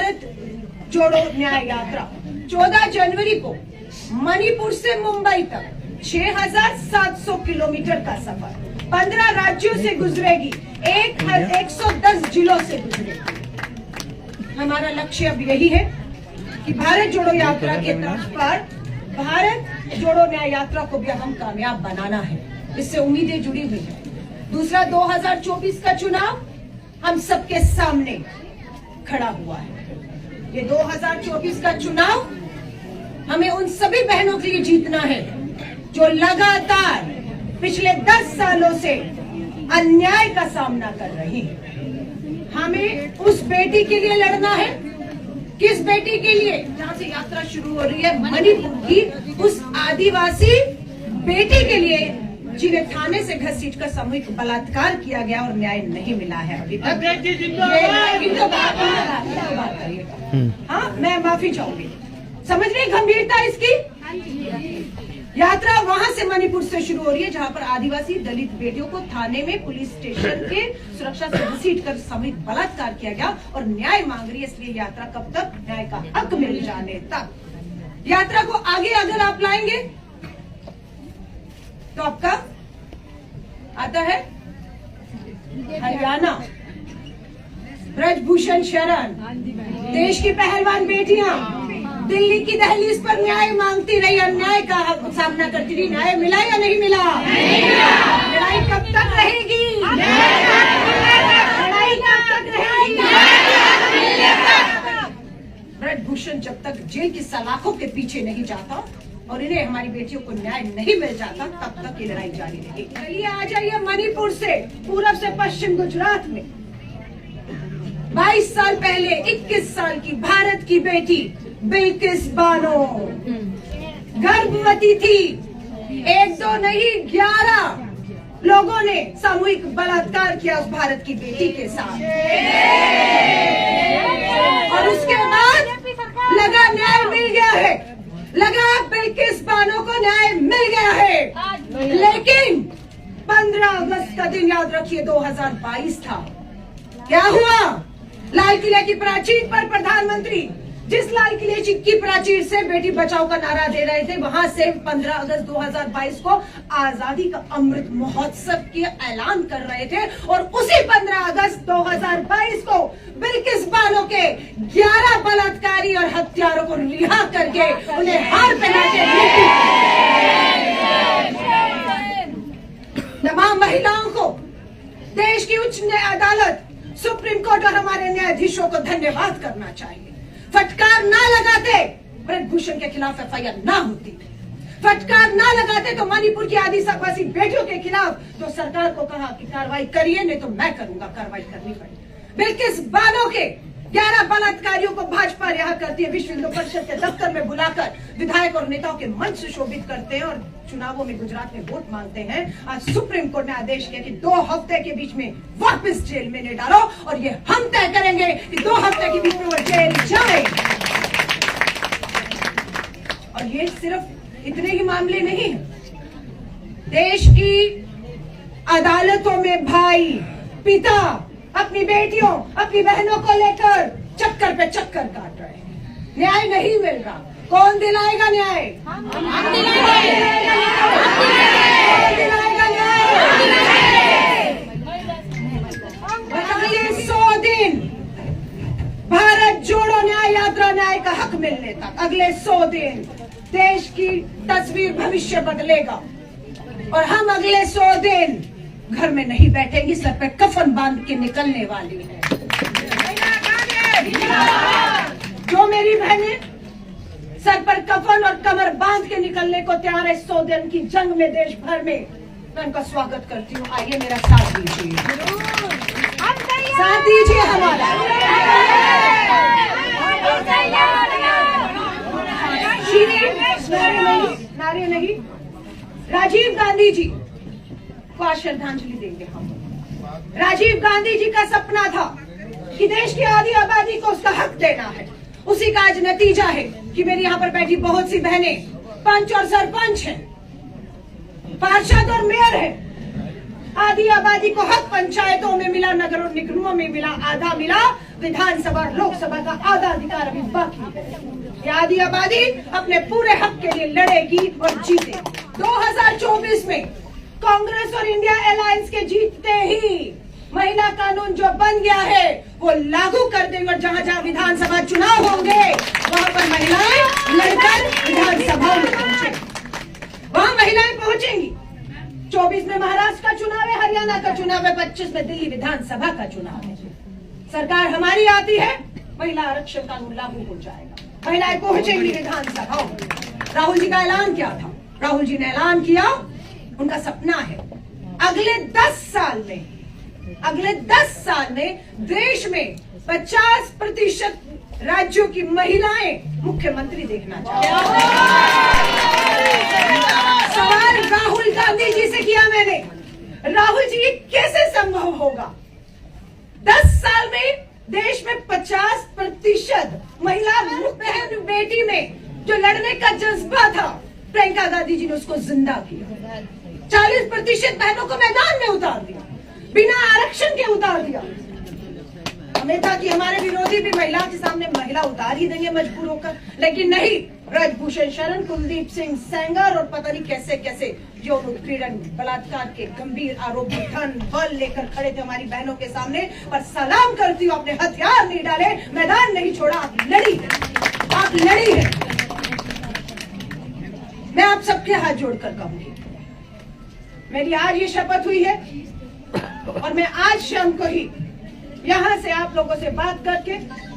भारत जोड़ो न्याय यात्रा 14 जनवरी को मणिपुर से मुंबई तक 6,700 किलोमीटर का सफर 15 राज्यों से गुजरेगी, 110 जिलों से गुजरेगी। हमारा लक्ष्य अब यही है कि भारत जोड़ो यात्रा के तर्ज पर भारत जोड़ो न्याय यात्रा को भी हम कामयाब बनाना है। इससे उम्मीदें जुड़ी हुई है। दूसरा, 2024 का चुनाव हम सबके सामने खड़ा हुआ है। ये 2024 का चुनाव हमें उन सभी बहनों के लिए जीतना है जो लगातार पिछले 10 सालों से अन्याय का सामना कर रही हैं। हमें उस बेटी के लिए लड़ना है। किस बेटी के लिए? जहां से यात्रा शुरू हो रही है, मणिपुर की उस आदिवासी बेटी के लिए जिन्हें थाने से घसीट कर सामूहिक बलात्कार किया गया और न्याय नहीं मिला है अभी तक। हाँ, मैं माफी चाहूंगी। समझ रही गंभीरता इसकी? यात्रा वहां से मणिपुर से शुरू हो रही है जहां पर आदिवासी दलित बेटियों को थाने में पुलिस स्टेशन के सुरक्षा से घसीट कर सामूहिक बलात्कार किया गया और न्याय मांग रही है। इसलिए यात्रा कब तक? न्याय का हक मिल जाने तक। यात्रा को आगे अगर आप लाएंगे तो आपका आता है हरियाणा, ब्रजभूषण शरण, देश की पहलवान बेटियां दिल्ली की दहलीज पर न्याय मांगती रही, अन्याय का सामना करती रही। न्याय मिला या नहीं मिला? लड़ाई कब तक रहेगी? लड़ाई कब तक रहेगी? ब्रजभूषण जब तक जेल की सलाखों के पीछे नहीं जाता और इन्हें, हमारी बेटियों को न्याय नहीं मिल जाता, तब तक ये लड़ाई जारी रहेगी। चलिए आ जाइए मणिपुर से पूरब से पश्चिम गुजरात में 22 साल पहले 21 साल की भारत की बेटी बिल्किस बानो गर्भवती थी। 1-2 नहीं 11 लोगों ने सामूहिक बलात्कार किया उस भारत की बेटी के साथ और उसके बाद लगा न्याय मिल गया है, लगा बिल्किस बानो को न्याय मिल गया है। लेकिन 15 अगस्त का दिन याद रखिए 2022 था। क्या हुआ? लाल किले की प्राचीर पर प्रधानमंत्री जिस लाल किले की प्राचीर से बेटी बचाओ का नारा दे रहे थे, वहां से 15 अगस्त 2022 को आजादी का अमृत महोत्सव के ऐलान कर रहे थे और उसी 15 अगस्त 2022 को बिल्किस बानो के 11 बलात्कारी और हत्यारों को रिहा करके उन्हें हार पहना के तमाम महिलाओं को देश की उच्च अदालत, सुप्रीम कोर्ट और हमारे न्यायाधीशों को धन्यवाद करना चाहिए। फटकार ना लगाते ब्रजभूषण के खिलाफ एफआईआर ना होती, फटकार ना लगाते तो मणिपुर की आदिवासी बेटियों के खिलाफ जो सरकार को कहा कि कार्रवाई करिए, नहीं तो मैं करूंगा, कार्रवाई करनी पड़ी। बिल्किस बानो के 11 बलात्कारियों को भाजपा रिहा करती है, विश्व हिंदू परिषद के दफ्तर में बुलाकर विधायक और नेताओं के मंच सुशोभित करते हैं और चुनावों में गुजरात में वोट मांगते हैं। आज सुप्रीम कोर्ट ने आदेश किया कि 2 हफ्ते के बीच में वापस जेल में नहीं डालो और ये हम तय करेंगे कि 2 हफ्ते के बीच में वो जेल जाए। और ये सिर्फ इतने ही मामले नहीं है, देश की अदालतों में भाई पिता अपनी बेटियों, अपनी बहनों को लेकर चक्कर पे चक्कर काट रहे हैं। न्याय नहीं मिल रहा। कौन दिलाएगा न्याय? हम दिलाएगा न्याय। बताइए 100 दिन भारत जोड़ो न्याय यात्रा, न्याय का हक मिलने तक अगले 100 दिन देश की तस्वीर, भविष्य बदलेगा और हम अगले 100 दिन घर में नहीं बैठेंगी, सर पे कफन बांध के निकलने वाली है। जो मेरी बहनें सर पर कफन और कमर बांध के निकलने को तैयार है 100 दिन की जंग में देश भर में, मैं उनका स्वागत करती हूँ। आइए मेरा साथ दीजिए, साथ दीजिए हमारा। नारे नहीं, राजीव गांधी जी को आज श्रद्धांजलि देंगे हम। राजीव गांधी जी का सपना था कि देश की आधी आबादी को उसका हक देना है। उसी का आज नतीजा है कि मेरी यहाँ पर बैठी बहुत सी बहनें पंच और सरपंच हैं, पार्षद और मेयर हैं। आधी आबादी को हक पंचायतों में मिला, नगर और निगमों में मिला, आधा मिला विधानसभा और लोकसभा का आधा अधिकार अभी बाकी है। ये आधी आबादी अपने पूरे हक के लिए लड़ेगी और जीतेगी। 2024 में कांग्रेस और इंडिया अलायंस के जीतते ही महिला कानून जो बन गया है वो लागू कर देंगे और जहां जहां विधानसभा चुनाव होंगे वहां पर महिलाएं लड़कर विधानसभा में पहुंचेंगी, वहां महिलाएं पहुंचेंगी। 24 में महाराष्ट्र का चुनाव है, हरियाणा का चुनाव है, 25 में दिल्ली विधानसभा का चुनाव है। सरकार हमारी आती है, महिला आरक्षण कानून लागू हो जाएगा, महिलाएं पहुंचेंगी विधानसभा में। राहुल जी का ऐलान क्या था? राहुल जी ने ऐलान किया, उनका सपना है अगले 10 साल में देश में 50% राज्यों की महिलाएं मुख्यमंत्री देखना चाहती हैं। सवाल राहुल गांधी जी से किया मैंने, राहुल जी ये कैसे संभव होगा? 10 साल में देश में 50% महिला बहन बेटी में जो लड़ने का जज्बा था, प्रियंका गांधी जी ने उसको जिंदा किया। 40% बहनों को मैदान में उतार दिया, बिना आरक्षण के उतार दिया। हमें था कि हमारे विरोधी भी महिला के सामने महिला उतार ही देंगे मजबूर होकर, लेकिन नहीं। ब्रजभूषण शरण, कुलदीप सिंह सेंगर और पता नहीं कैसे कैसे यौन उत्पीड़न बलात्कार के गंभीर आरोपी धन बल लेकर खड़े थे हमारी बहनों के सामने। पर सलाम करती हूँ, आपने हथियार नहीं डाले, मैदान नहीं छोड़ा, आप लड़ी है। मैं आप सबके हाथ जोड़कर कहूंगी, मेरी आज ये शपथ हुई है और मैं आज शाम को ही यहाँ से आप लोगों से बात करके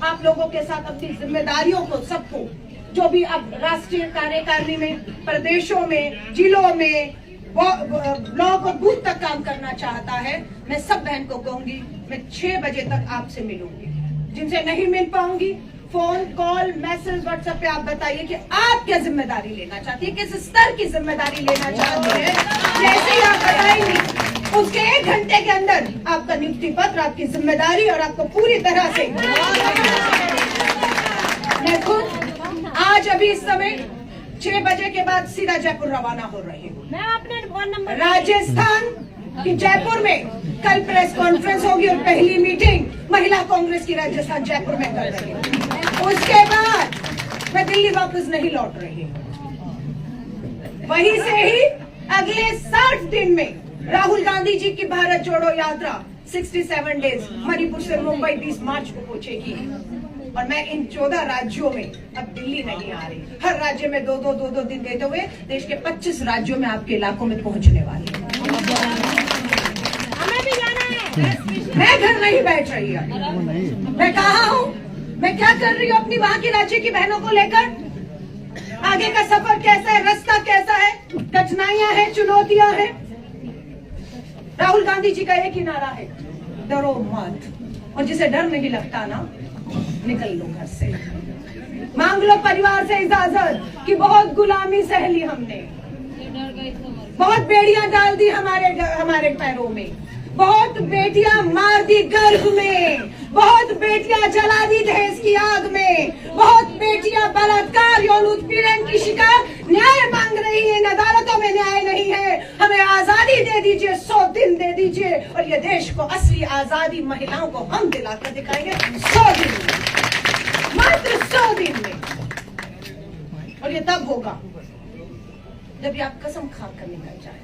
आप लोगों के साथ अपनी जिम्मेदारियों को, सबको जो भी अब राष्ट्रीय कार्यकारिणी में, प्रदेशों में, जिलों में, ब्लॉक और बूथ तक काम करना चाहता है, मैं सब बहन को कहूंगी मैं 6 बजे तक आपसे मिलूंगी। जिनसे नहीं मिल पाऊंगी, फोन कॉल मैसेज व्हाट्सएप पे आप बताइए कि आप क्या जिम्मेदारी लेना चाहती है, किस स्तर की जिम्मेदारी लेना चाहती है। जैसे ही आप बताएंगे उसके 1 घंटे के अंदर आपका नियुक्ति पत्र, आपकी जिम्मेदारी और आपको पूरी तरह से मैं खुद आज अभी इस समय 6 बजे के बाद सीधा जयपुर रवाना हो रही हूँ। मैं अपने फोन नंबर राजस्थान की जयपुर में कल प्रेस कॉन्फ्रेंस होगी और पहली मीटिंग महिला कांग्रेस की राजस्थान जयपुर में कर रही हूँ। उसके बाद मैं दिल्ली वापस नहीं लौट रही हूँ। वहीं से ही अगले 60 दिन में राहुल गांधी जी की भारत जोड़ो यात्रा 67 डेज मणिपुर से मुंबई 20 मार्च को पहुंचेगी और मैं इन 14 राज्यों में अब दिल्ली नहीं आ रही, हर राज्य में 2-2 दिन देते हुए देश के 25 राज्यों में आपके इलाकों में पहुंचने वाली हूँ। हमें भी जाना है। मैं घर नहीं बैठ रही हूँ, मैं कहा हूँ, मैं क्या कर रही हूँ अपनी वहां के राज्य की बहनों को लेकर। आगे का सफर कैसा है, रास्ता कैसा है, कठिनाइयां हैं, चुनौतियां हैं। राहुल गांधी जी का एक ही नारा है, डरो मत, और जिसे डर नहीं लगता ना, निकल लो घर से, मांग लो परिवार से इजाजत कि बहुत गुलामी सह ली हमने, बहुत बेड़ियां डाल दी हमारे पैरों में, बहुत बेटियां मार दी गर्भ में, बहुत बेटियां जला दी दहेज की आग में, बहुत बेटियां बलात्कार यौन उत्पीड़न की शिकार न्याय मांग रही है। इन अदालतों में न्याय नहीं है, हमें आजादी दे दीजिए, 100 दिन दे दीजिए और ये देश को असली आजादी महिलाओं को हम दिलाकर दिखाएंगे 100 दिन में, मात्र 100 दिन में। और ये तब होगा जब ये आप कसम खाकर निकल जाए।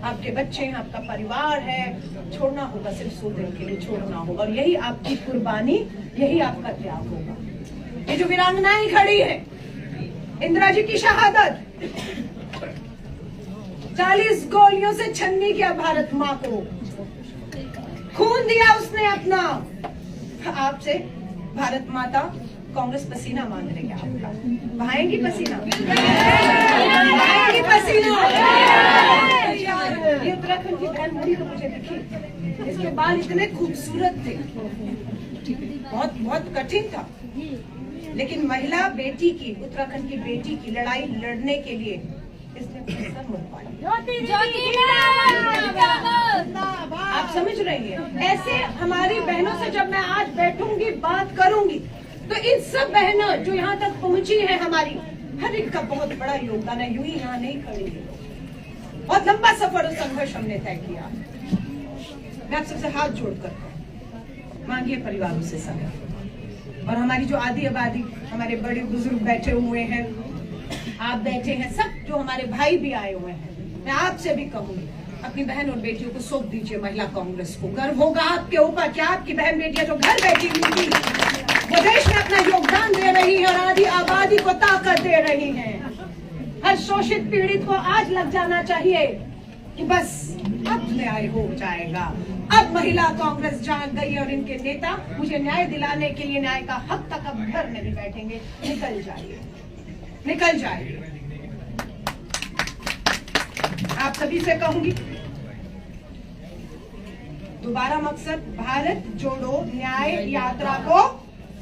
आपके बच्चे हैं, आपका परिवार है, छोड़ना होगा, सिर्फ 100 दिन के लिए छोड़ना होगा और यही आपकी कुर्बानी, यही आपका त्याग होगा। ये जो वीरांगनाएं खड़ी है, इंदिरा जी की शहादत, 40 गोलियों से छन्नी किया भारत माँ को, खून दिया उसने अपना। आपसे भारत माता कांग्रेस पसीना मांग रही है आपका, बहाएंगी पसीना, बहाएंगी पसीना। ये उत्तराखंड की बहन मरी तो मुझे दिखी, इसके बाल इतने खूबसूरत थे, बहुत बहुत कठिन था, लेकिन महिला बेटी की, उत्तराखंड की बेटी की लड़ाई लड़ने के लिए इसने सर मुड़ पाया। आप समझ रही हैं? ऐसे हमारी बहनों से जब मैं आज बैठूंगी, बात करूंगी, तो इन सब बहनों जो यहाँ तक पहुंची हैं, हमारी हर एक का बहुत बड़ा योगदान है। यूं ही यहाँ नहीं खड़ी है, बहुत लंबा सफर और संघर्ष हमने तय किया। मैं आप सबसे हाथ जोड़कर मांगिए परिवारों से समय। और हमारी जो आधी आबादी, हमारे बड़े बुजुर्ग बैठे हुए हैं, आप बैठे हैं, सब जो हमारे भाई भी आए हुए हैं, मैं आपसे भी कहूंगी अपनी बहन और बेटियों को सौंप दीजिए महिला कांग्रेस को। गर्व होगा आपके ऊपर कि आपकी बहन बेटियां जो घर बैठी हुई थी वो देश में अपना योगदान दे रही है और आधी आबादी को ताकत दे रही है। हर शोषित पीड़ित को आज लग जाना चाहिए कि बस अब न्याय हो जाएगा। अब महिला कांग्रेस जाग गई और इनके नेता मुझे न्याय दिलाने के लिए न्याय का हक तक अब घर नहीं बैठेंगे। निकल जाइए, निकल जाइए। आप सभी से कहूंगी, दोबारा मकसद भारत जोड़ो न्याय यात्रा को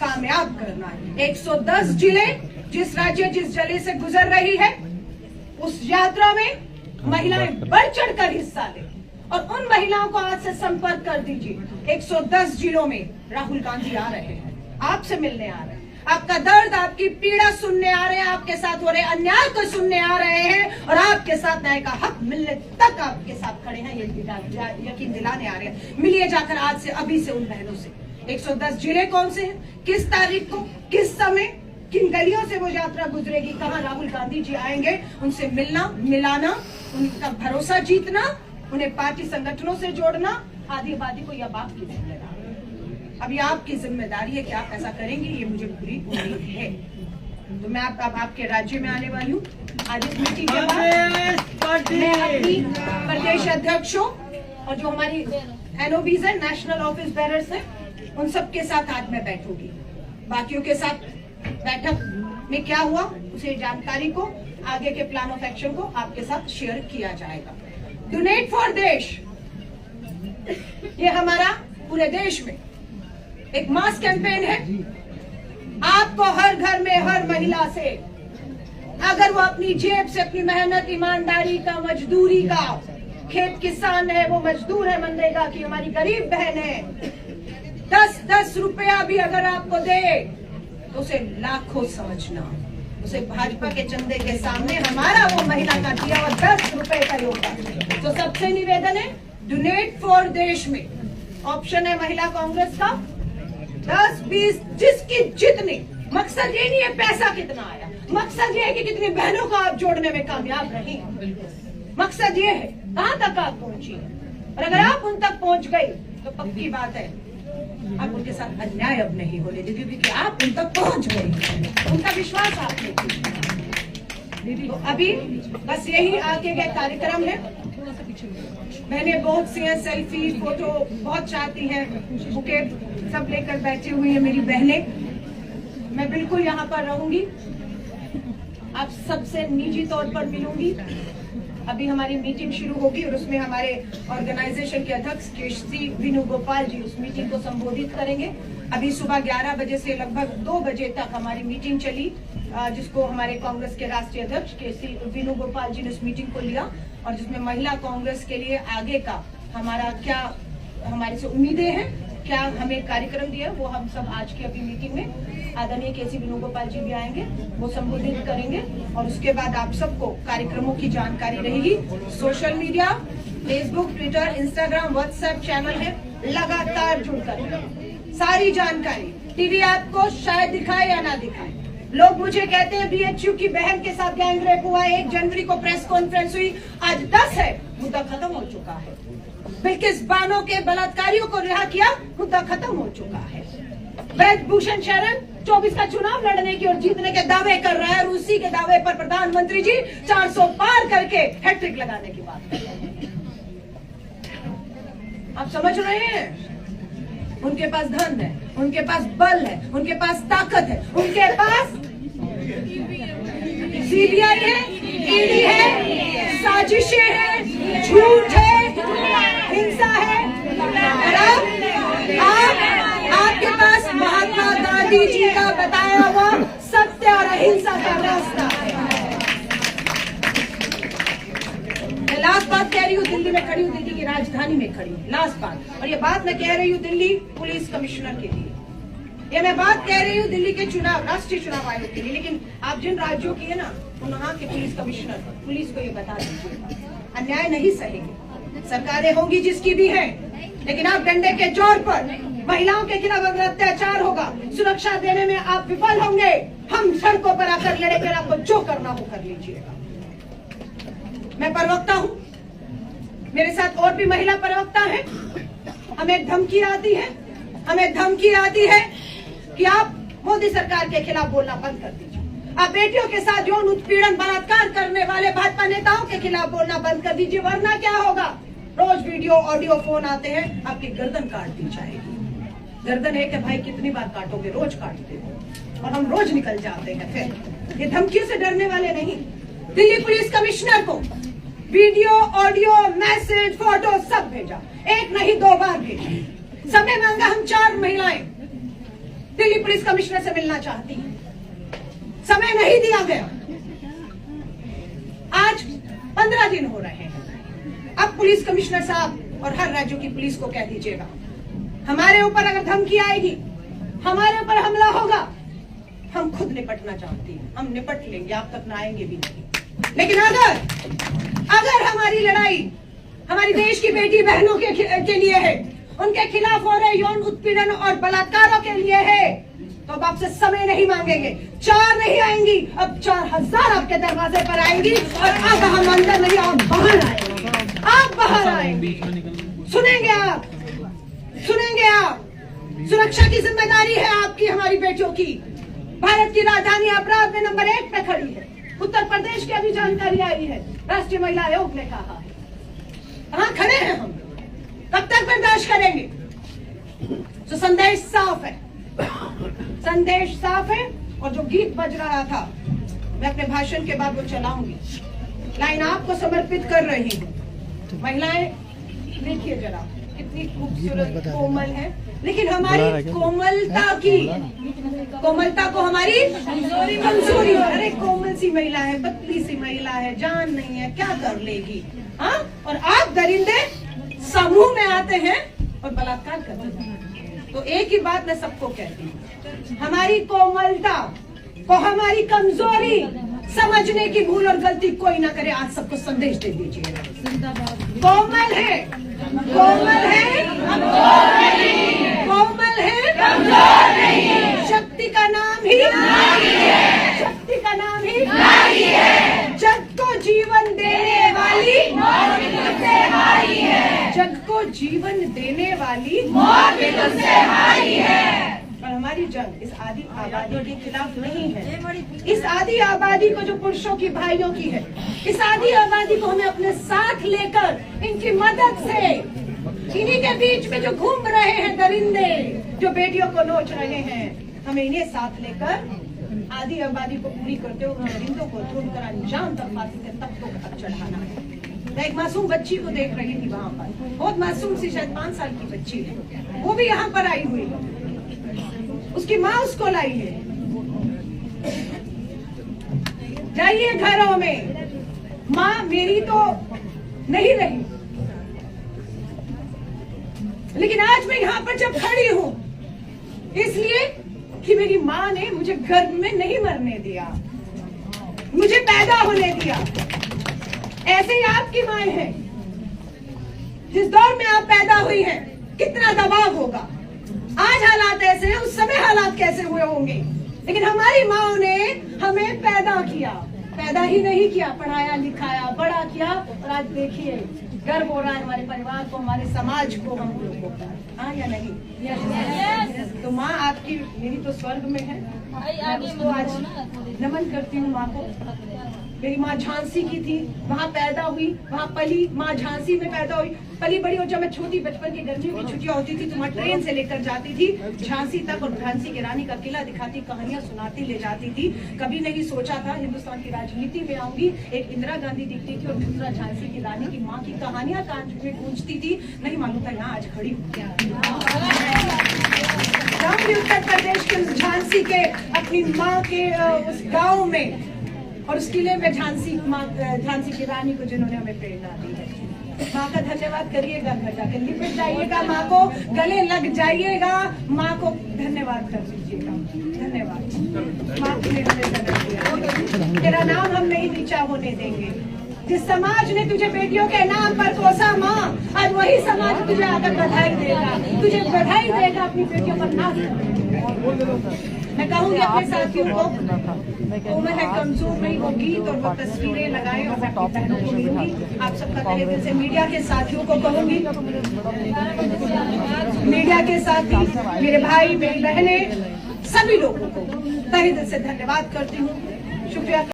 कामयाब करना है। 110 जिले, जिस राज्य जिस जिले से गुजर रही है उस यात्रा में महिलाएं बढ़ चढ़कर हिस्सा लें और उन महिलाओं को आज से संपर्क कर दीजिए। 110 जिलों में राहुल गांधी आ रहे हैं, आपसे मिलने आ रहे हैं, आपका दर्द, आपकी पीड़ा सुनने आ रहे हैं, आपके साथ हो रहे अन्याय को सुनने आ रहे हैं और आपके साथ न्याय का हक मिलने तक आपके साथ खड़े हैं, ये यकीन दिलाने आ रहे हैं। मिलिए जाकर आज से, अभी से उन बहनों से। 110 जिले कौन से हैं, किस तारीख को, किस समय, किन गलियों से वो यात्रा गुजरेगी, कहाँ राहुल गांधी जी आएंगे, उनसे मिलना, मिलाना, उनका भरोसा जीतना, उन्हें पार्टी संगठनों से जोड़ना, आधी आबादी को यह बात की जिम्मेदारी। अभी आपकी जिम्मेदारी है कि आप ऐसा करेंगे, ये मुझे पूरी उम्मीद है। तो मैं अब आपके राज्य में आने वाली हूँ। आज इस मीटिंग के बाद मैं अपनी प्रदेश अध्यक्षों और जो हमारी एनओबीज है, नेशनल ऑफिस बेरर्स है, उन सबके साथ आज मैं बैठूंगी। बाकियों के साथ बैठक में क्या हुआ उसे जानकारी को, आगे के प्लान ऑफ एक्शन को आपके साथ शेयर किया जाएगा। डोनेट फॉर देश, ये हमारा पूरे देश में एक मास कैंपेन है। आपको हर घर में हर महिला से, अगर वो अपनी जेब से, अपनी मेहनत, ईमानदारी का, मजदूरी का, खेत किसान है, वो मजदूर है मनरेगा की, हमारी गरीब बहन है, 10-10 रुपया भी अगर आपको दे तो उसे लाखों समझना। उसे भाजपा के चंदे के सामने हमारा वो महिला का दिया और 10 रुपए का योगदान। तो सबसे निवेदन है, डोनेट फॉर देश में ऑप्शन है महिला कांग्रेस का, 10-20 जिसकी जितनी। मकसद ये नहीं है पैसा कितना आया, मकसद ये है कि कितनी बहनों को आप जोड़ने में कामयाब रही। मकसद ये है कहां तक आप पहुंची, और अगर आप उन तक पहुंच गई तो पक्की बात है आप उनके साथ अन्याय अब नहीं होने देंगे, क्योंकि आप उन तक पहुंच गए, उनका विश्वास आपने किया। तो अभी बस यही आगे के कार्यक्रम है। मैंने बहुत सी हैं, सेल्फी फोटो बहुत चाहती हैं, बुके सब लेकर बैठी हुई है मेरी बहनें। मैं बिल्कुल यहाँ पर रहूंगी, आप सबसे निजी तौर पर मिलूंगी। अभी हमारी मीटिंग शुरू होगी और उसमें हमारे ऑर्गेनाइजेशन के अध्यक्ष केसी वेणुगोपाल जी उस मीटिंग को संबोधित करेंगे। अभी सुबह 11 बजे से लगभग 2 बजे तक हमारी मीटिंग चली, जिसको हमारे कांग्रेस के राष्ट्रीय अध्यक्ष केसी वेणुगोपाल जी ने उस मीटिंग को लिया और जिसमें महिला कांग्रेस के लिए आगे का हमारा क्या हमारे से उम्मीदें हैं, क्या हमें कार्यक्रम दिया, वो हम सब आज की अभी मीटिंग में आदरणीय केसी वेणुगोपाल जी भी आएंगे, वो संबोधित करेंगे और उसके बाद आप सबको कार्यक्रमों की जानकारी रहेगी। Social media, Facebook, Twitter, Instagram, WhatsApp channel है, लगातार जुड़कर सारी जानकारी। टीवी आपको शायद दिखाए या ना दिखाए। लोग मुझे कहते हैं बीएचयू की बहन के साथ गैंगरेप हुआ, 1 जनवरी को प्रेस कॉन्फ्रेंस हुई, आज 10 है, मुद्दा खत्म हो चुका है। बिल्किस बानो के बलात्कारियों को रिहा किया, मुद्दा खत्म हो चुका है। ब्रजभूषण शरण 24 का चुनाव लड़ने की और जीतने के दावे कर रहा है और उसी के दावे पर प्रधानमंत्री जी 400 पार करके हैट्रिक लगाने की बात कर रहे हैं। आप समझ रहे हैं? उनके पास धन है, उनके पास बल है, उनके पास ताकत है, उनके पास सीबीआई है, ईडी है, साजिशें हैं, झूठ है, हिंसा है और आपके पास महात्मा गांधी जी का बताया हुआ सत्य और अहिंसा का रास्ता है। मैं लास्ट बात कह रही हूँ, दिल्ली में खड़ी हूँ, दिल्ली की राजधानी में खड़ी हूँ, लास्ट बात। और ये बात मैं कह रही हूँ दिल्ली पुलिस कमिश्नर के लिए, ये मैं बात कह रही हूँ दिल्ली के चुनाव, राष्ट्रीय चुनाव आयोग के लिए। लेकिन आप जिन राज्यों की है ना, वहाँ के पुलिस कमिश्नर पुलिस को ये बता दीजिए, अन्याय नहीं सहेंगे। सरकारें होंगी जिसकी भी है, लेकिन आप डंडे के जोर पर महिलाओं के खिलाफ अगर अत्याचार होगा, सुरक्षा देने में आप विफल होंगे, हम सड़कों पर आकर लड़ेंगे, आपको जो करना हो कर लीजिएगा। मैं प्रवक्ता हूं, मेरे साथ और भी महिला प्रवक्ता हैं। हमें धमकी आती है कि आप मोदी सरकार के खिलाफ बोलना बंद कर दीजिए, आप बेटियों के साथ यौन उत्पीड़न बलात्कार करने वाले भाजपा नेताओं के खिलाफ बोलना बंद कर दीजिए, वरना क्या होगा। रोज वीडियो ऑडियो फोन आते हैं, आपकी गर्दन काट दी जाएगी। गर्दन है कि भाई कितनी बार काटोगे, रोज काटते हो और हम रोज निकल जाते हैं। फिर ये धमकियों से डरने वाले नहीं। दिल्ली पुलिस कमिश्नर को वीडियो ऑडियो मैसेज फोटो सब भेजा, एक नहीं 2 बार भेजा। समय मांगा, हम 4 महिलाएं दिल्ली पुलिस कमिश्नर से मिलना चाहती हैं, समय नहीं दिया गया। आज 15 दिन हो रहे हैं। अब पुलिस कमिश्नर साहब और हर राज्यों की पुलिस को कह दीजिएगा, हमारे ऊपर अगर धमकी आएगी, हमारे ऊपर हमला होगा, हम खुद निपटना चाहती हैं, हम निपट लेंगे, आप तक ना आएंगे भी नहीं। लेकिन अगर हमारी लड़ाई हमारी देश की बेटी बहनों के लिए है, उनके खिलाफ हो रहे यौन उत्पीड़न और बलात्कारों के लिए है, तो अब आपसे समय नहीं मांगेंगे। 4 नहीं आएंगी, अब 4000 आपके दरवाजे पर आएंगी और अब हम अंदर नहीं, आप बाहर आएंगे, आप बाहर आएंगे। सुनेंगे आप। सुरक्षा की जिम्मेदारी है आपकी, हमारी बेटियों की। भारत की राजधानी अपराध में नंबर 1 पे खड़ी है। उत्तर प्रदेश की अभी जानकारी आई है, राष्ट्रीय महिला आयोग ने कहा है। कहां खड़े हैं हम, कब तक बर्दाश्त करेंगे। तो संदेश साफ है। और जो गीत बज रहा था, मैं अपने भाषण के बाद वो चलाऊंगी, लाइन आपको समर्पित कर रही हूँ। महिलाएं देखिए जरा कितनी खूबसूरत कोमल है, लेकिन हमारी कोमलता को हमारी कमजोरी। अरे कोमल सी महिला है, पतली सी महिला है, जान नहीं है, क्या कर लेगी। हाँ, और आप दरिंदे समूह में आते हैं और बलात्कार करते हैं। तो एक ही बात मैं सबको कहती हूँ, हमारी कोमलता को हमारी कमजोरी समझने की भूल और गलती कोई ना करे। आज सबको संदेश दे दीजिए, कोमल है, शक्ति का नाम ही नारी है, जग को जीवन देने वाली जग को जीवन देने वाली और हमारी जंग इस आदि आबादी के खिलाफ नहीं है। इस आदि आबादी को जो पुरुषों की भाइयों की है, इस आदि आबादी को हमें अपने साथ लेकर इनकी मदद से, इन्हीं के बीच में जो घूम रहे हैं दरिंदे, जो बेटियों को नोच रहे हैं, हमें इन्हें साथ लेकर आदि आबादी को पूरी करते हुए दरिंदों को ढूंढकर अंजाम तक फांसी के तख्तों तक चढ़ाना है। मैं एक मासूम बच्ची को देख रही थी वहाँ पर, बहुत मासूम सी, शायद 5 साल की बच्ची है, वो भी यहाँ पर आई हुई है, उसकी माँ उसको लाई है। जाइए घरों में, माँ मेरी तो नहीं रही, लेकिन आज मैं यहाँ पर जब खड़ी हूँ इसलिए कि मेरी माँ ने मुझे गर्भ में नहीं मरने दिया, मुझे पैदा होने दिया। ऐसे ही आपकी माएं हैं, जिस दौर में आप पैदा हुई हैं, कितना दबाव होगा। आज हालात ऐसे हैं, उस समय हालात कैसे हुए होंगे। लेकिन हमारी माओ ने हमें पैदा किया, पैदा ही नहीं किया, पढ़ाया लिखाया, बड़ा किया, और आज देखिए गर्व हो रहा है हमारे परिवार को, हमारे समाज को, हम लोगों को। हाँ या नहीं? yes. तो माँ आपकी, मेरी तो स्वर्ग में है, मैं उसको आज नमन करती हूँ माँ को। मेरी माँ झांसी की थी, वहाँ पैदा हुई, वहाँ पली, माँ झांसी में पैदा हुई, पली बड़ी। और जब मैं छोटी बचपन की गर्मियों की छुट्टियां होती थी तो मैं ट्रेन से लेकर जाती थी झांसी तक, और झांसी की रानी का किला दिखाती, कहानियां सुनाती ले जाती थी। कभी नहीं सोचा था हिंदुस्तान की राजनीति में आऊंगी। एक इंदिरा गांधी दिखती थी और दूसरा झांसी की रानी की माँ की कहानियां कान में गूंजती थी। नहीं मालूम था यहाँ आज खड़ी हूँ। जाऊंगी उत्तर प्रदेश के झांसी के अपनी माँ के उस गाँव में, और उस किले में झांसी की रानी को जिन्होंने हमें प्रेरणा दी है। माँ का धन्यवाद करिएगा, घर जाकर लिपट जाइएगा, माँ को गले लग जाइएगा, माँ को धन्यवाद कर दीजिएगा। धन्यवाद माँ, तुमने हमें जन्म दिया, तेरा नाम हम नहीं नीचा होने देंगे। जिस समाज ने तुझे बेटियों के नाम पर कोसा माँ, आज वही समाज तुझे आकर बधाई देगा, तुझे बधाई देगा अपनी बेटियों पर नाज करके। मैं कहूंगी अपने साथियों को, उम्र है कमजोर नहीं होगी तो वो तस्वीरें लगाए और अपनी बहनों को मिलूंगी। आप सबका तहे दिल से मीडिया के साथियों को कहूंगी, मीडिया के साथी, मेरे भाई, मेरी बहनें, सभी लोगों को तहे दिल से धन्यवाद करती हूँ, शुक्रिया।